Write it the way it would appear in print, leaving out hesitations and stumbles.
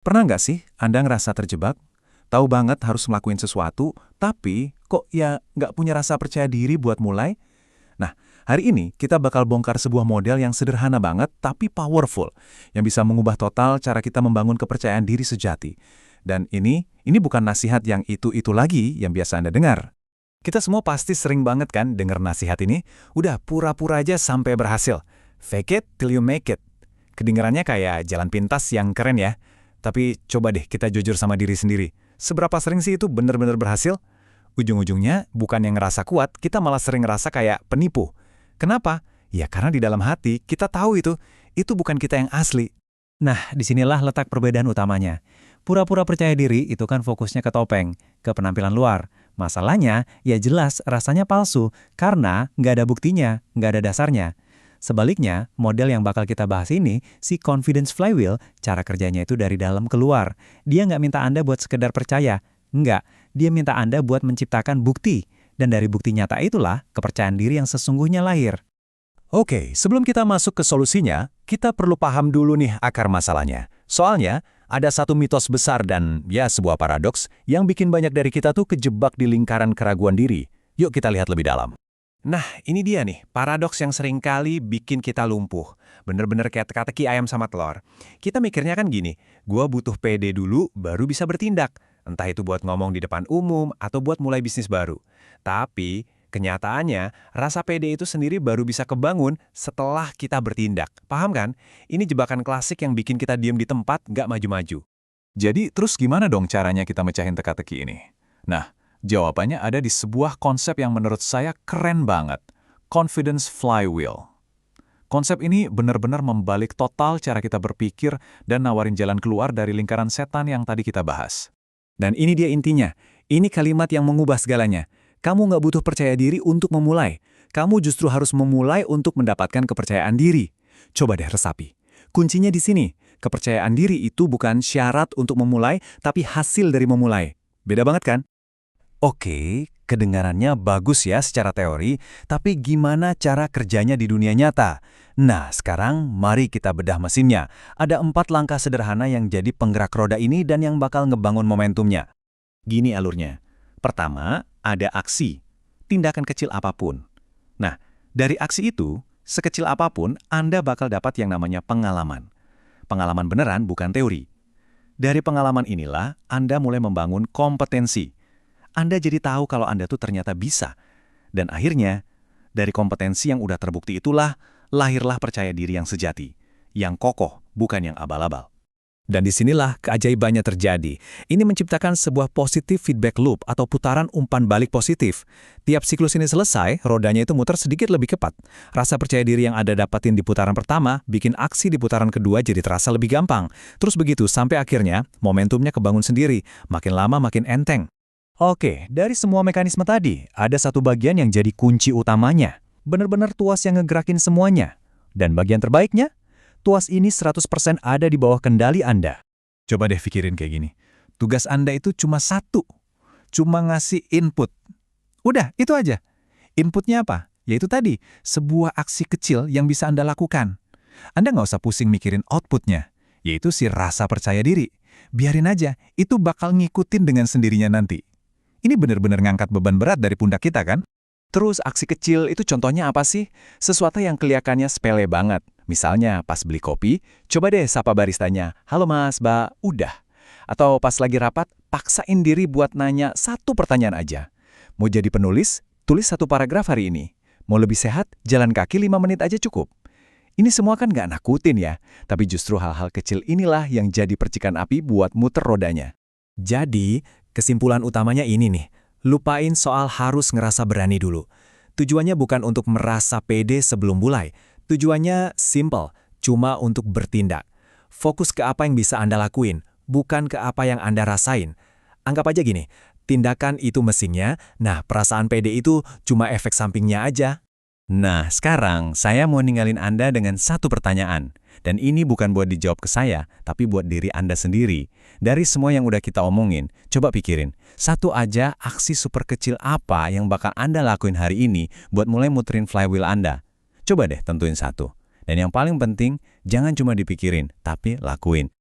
Pernah nggak sih Anda ngerasa terjebak? Tahu banget harus ngelakuin sesuatu, tapi kok ya nggak punya rasa percaya diri buat mulai? Nah, hari ini kita bakal bongkar sebuah model yang sederhana banget tapi powerful, yang bisa mengubah total cara kita membangun kepercayaan diri sejati. Dan ini bukan nasihat yang itu-itu lagi yang biasa Anda dengar. Kita semua pasti sering banget kan dengar nasihat ini, udah pura-pura aja sampai berhasil. Fake it till you make it. Kedengarannya kayak jalan pintas yang keren ya. Tapi coba deh kita jujur sama diri sendiri. Seberapa sering sih itu benar-benar berhasil? Ujung-ujungnya bukan yang ngerasa kuat, kita malah sering ngerasa kayak penipu. Kenapa? Ya karena di dalam hati kita tahu itu bukan kita yang asli. Nah, disinilah letak perbedaan utamanya. Pura-pura percaya diri itu kan fokusnya ke topeng, ke penampilan luar. Masalahnya, ya jelas rasanya palsu, karena nggak ada buktinya, nggak ada dasarnya. Sebaliknya, model yang bakal kita bahas ini, si confidence flywheel, cara kerjanya itu dari dalam keluar. Dia nggak minta Anda buat sekedar percaya. Nggak, dia minta Anda buat menciptakan bukti. Dan dari bukti nyata itulah, kepercayaan diri yang sesungguhnya lahir. Oke, sebelum kita masuk ke solusinya, kita perlu paham dulu nih akar masalahnya. Soalnya, ada satu mitos besar dan ya sebuah paradoks yang bikin banyak dari kita tuh kejebak di lingkaran keraguan diri. Yuk kita lihat lebih dalam. Nah, ini dia nih, paradoks yang sering kali bikin kita lumpuh. Bener-bener kayak teka-teki ayam sama telur. Kita mikirnya kan gini, gua butuh pede dulu baru bisa bertindak. Entah itu buat ngomong di depan umum atau buat mulai bisnis baru. Tapi, kenyataannya, rasa pede itu sendiri baru bisa kebangun setelah kita bertindak. Paham kan? Ini jebakan klasik yang bikin kita diem di tempat, nggak maju-maju. Jadi, terus gimana dong caranya kita mecahin teka-teki ini? Nah, jawabannya ada di sebuah konsep yang menurut saya keren banget. Confidence flywheel. Konsep ini benar-benar membalik total cara kita berpikir dan nawarin jalan keluar dari lingkaran setan yang tadi kita bahas. Dan ini dia intinya. Ini kalimat yang mengubah segalanya. Kamu nggak butuh percaya diri untuk memulai. Kamu justru harus memulai untuk mendapatkan kepercayaan diri. Coba deh resapi. Kuncinya di sini. Kepercayaan diri itu bukan syarat untuk memulai, tapi hasil dari memulai. Beda banget kan? Oke, kedengarannya bagus ya secara teori, tapi gimana cara kerjanya di dunia nyata? Nah, sekarang mari kita bedah mesinnya. Ada 4 langkah sederhana yang jadi penggerak roda ini dan yang bakal ngebangun momentumnya. Gini alurnya. Pertama, ada aksi. Tindakan kecil apapun. Nah, dari aksi itu, sekecil apapun, Anda bakal dapat yang namanya pengalaman. Pengalaman beneran, bukan teori. Dari pengalaman inilah, Anda mulai membangun kompetensi. Anda jadi tahu kalau Anda tuh ternyata bisa. Dan akhirnya, dari kompetensi yang udah terbukti itulah, lahirlah percaya diri yang sejati. Yang kokoh, bukan yang abal-abal. Dan disinilah keajaibannya terjadi. Ini menciptakan sebuah positive feedback loop atau putaran umpan balik positif. Tiap siklus ini selesai, rodanya itu muter sedikit lebih cepat. Rasa percaya diri yang Anda dapatin di putaran pertama, bikin aksi di putaran kedua jadi terasa lebih gampang. Terus begitu sampai akhirnya, momentumnya kebangun sendiri. Makin lama makin enteng. Oke, dari semua mekanisme tadi, ada satu bagian yang jadi kunci utamanya. Benar-benar tuas yang ngegerakin semuanya. Dan bagian terbaiknya? Tuas ini 100% ada di bawah kendali Anda. Coba deh pikirin kayak gini. Tugas Anda itu cuma satu. Cuma ngasih input. Udah, itu aja. Inputnya apa? Yaitu tadi, sebuah aksi kecil yang bisa Anda lakukan. Anda nggak usah pusing mikirin outputnya, yaitu si rasa percaya diri. Biarin aja, itu bakal ngikutin dengan sendirinya nanti. Ini benar-benar ngangkat beban berat dari pundak kita kan? Terus aksi kecil itu contohnya apa sih? Sesuatu yang kelihatannya sepele banget. Misalnya pas beli kopi, coba deh sapa baristanya, "Halo mas, mbak, udah." Atau pas lagi rapat, paksain diri buat nanya satu pertanyaan aja. Mau jadi penulis? Tulis 1 paragraf hari ini. Mau lebih sehat? Jalan kaki 5 menit aja cukup. Ini semua kan nggak nakutin ya, tapi justru hal-hal kecil inilah yang jadi percikan api buat muter rodanya. Jadi, kesimpulan utamanya ini nih. Lupain soal harus ngerasa berani dulu. Tujuannya bukan untuk merasa pede sebelum mulai. Tujuannya simple, cuma untuk bertindak. Fokus ke apa yang bisa Anda lakuin, bukan ke apa yang Anda rasain. Anggap aja gini, tindakan itu mesinnya, nah perasaan pede itu cuma efek sampingnya aja. Nah, sekarang saya mau ninggalin Anda dengan satu pertanyaan. Dan ini bukan buat dijawab ke saya, tapi buat diri Anda sendiri. Dari semua yang udah kita omongin, coba pikirin. Satu aja aksi super kecil apa yang bakal Anda lakuin hari ini buat mulai muterin flywheel Anda. Coba deh tentuin satu. Dan yang paling penting, jangan cuma dipikirin, tapi lakuin.